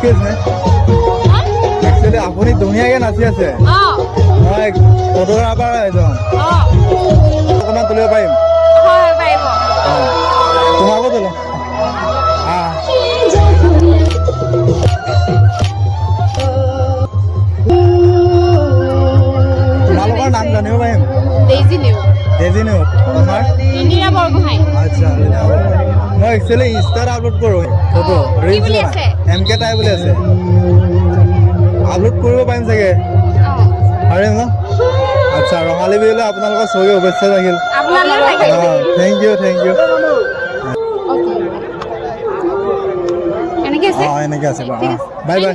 excuse me actually আপুনি ধুনীয়াকৈ নাচি আছে মই ফটোগ্ৰাফাৰ এজন অকণমান তুলিব পাৰিম তোমাকো তোলো তোমালোকৰ নাম জানিব পাৰিম ডেজি নিউ তোমাৰ আচ্ছা মই একচুৱেলি ইনষ্টাত আপলোড কৰোঁ ফটো ৰিলছ MK টাই বুলি আছে আপলোড কৰিব পাৰিম চাগে পাৰিম ন আচ্ছা ৰঙালী বিহুলৈ আপোনালোকৰ চবকে শুভেচ্ছা থাকিল থেংক ইউ এনেকৈ আছে বাই বাই